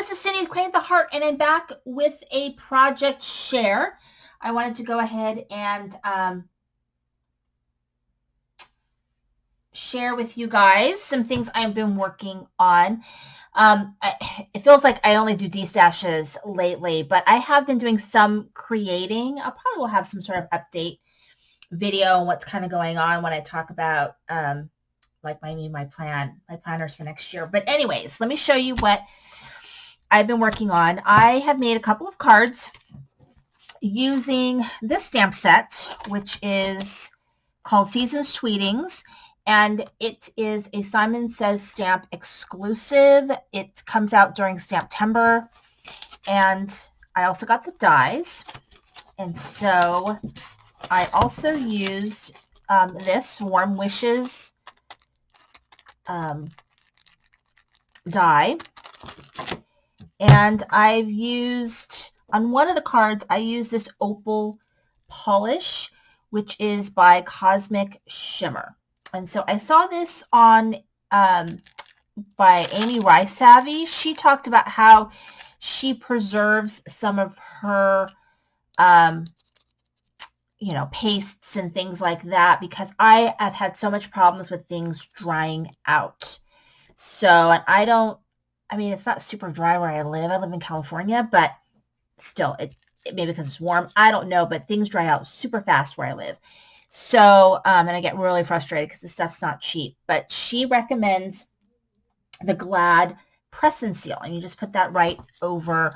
this is Cindy with Crane the Heart, and I'm back with a project share. I wanted to go ahead and share with you guys some things I've been working on. It feels like I only do D-stashes lately, but I have been doing some creating. I probably will have some sort of update video on what's kind of going on when I talk about like my planners for next year. But anyways, let me show you what I've been working on. I have made a couple of cards using this stamp set, which is called Seasons Tweetings, and it is a Simon Says stamp exclusive. It comes out during Stamptember, and I also got the dies, and so I also used this Warm Wishes die, and I've used, on one of the cards, I used this opal polish, which is by Cosmic Shimmer. And so I saw this on by Amy Rice Savvy. She talked about how she preserves some of her pastes and things like that, because I have had so much problems with things drying out. So, and it's not super dry where I live. I live in California, but still, it maybe because it's warm, I don't know, but things dry out super fast where I live. So, and I get really frustrated because this stuff's not cheap. But she recommends the Glad Press and Seal, and you just put that right over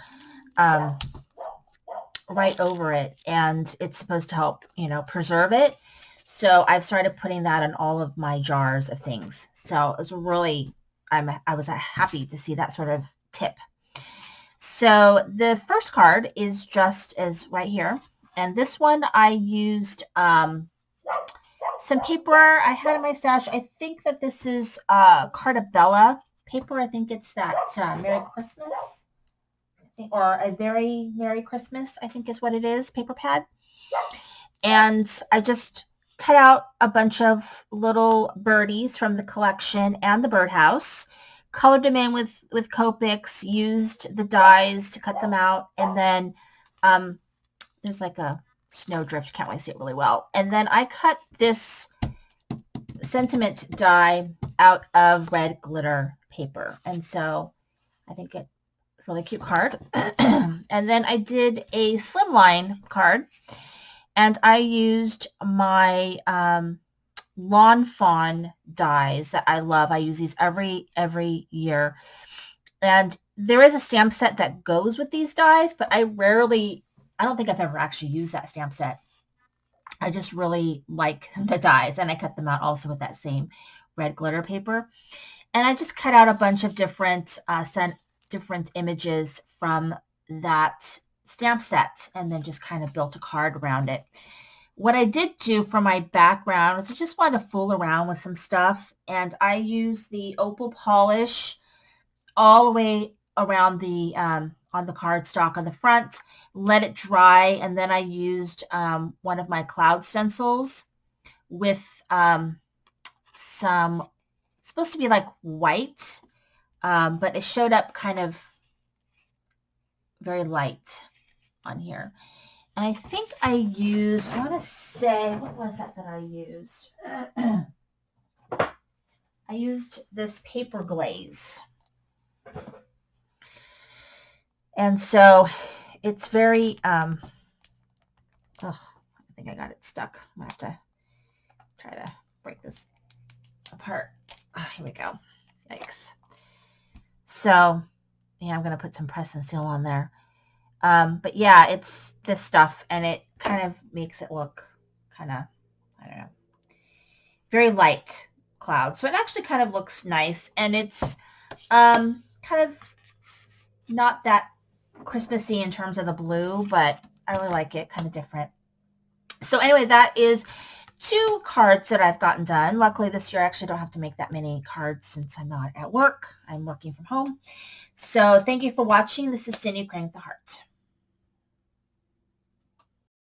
it, and it's supposed to help, preserve it. So I've started putting that in all of my jars of things. So it was really, I was happy to see that sort of tip. So the first card is just as right here, and this one I used some paper I had in my stash. I think that this is Cartabella paper. I think it's that Merry Christmas, or a Very Merry Christmas, I think is what it is, paper pad. And I just cut out a bunch of little birdies from the collection and the birdhouse, colored them in with Copics, used the dies to cut them out, and then there's like a snowdrift, can't really see it really well. And then I cut this sentiment die out of red glitter paper, and so I think it's a really cute card. And then I did a slimline card, and I used my Lawn Fawn dies that I love. I use these every year, and there is a stamp set that goes with these dies, but I don't think I've ever actually used that stamp set. I just really like the dies, and I cut them out also with that same red glitter paper. And I just cut out a bunch of different images from that stamp set, and then just kind of built a card around it. What I did do for my background is I just wanted to fool around with some stuff, and I used the opal polish all the way around the on the cardstock on the front, let it dry, and then I used one of my cloud stencils with some, it's supposed to be like white, but it showed up kind of very light on here. And I think I want to say, what was that I used? I used this paper glaze. And so it's very, I think I got it stuck. I'm going to have to try to break this apart. Here we go. Yikes. So, yeah, I'm going to put some press and seal on there. But yeah, it's this stuff, and it kind of makes it look kind of, I don't know, very light cloud. So it actually kind of looks nice, and it's kind of not that Christmassy in terms of the blue, but I really like it, kind of different. So anyway, that is 2 cards that I've gotten done. Luckily this year I actually don't have to make that many cards since I'm not at work. I'm working from home. So thank you for watching. This is Cindy Crane with the Heart.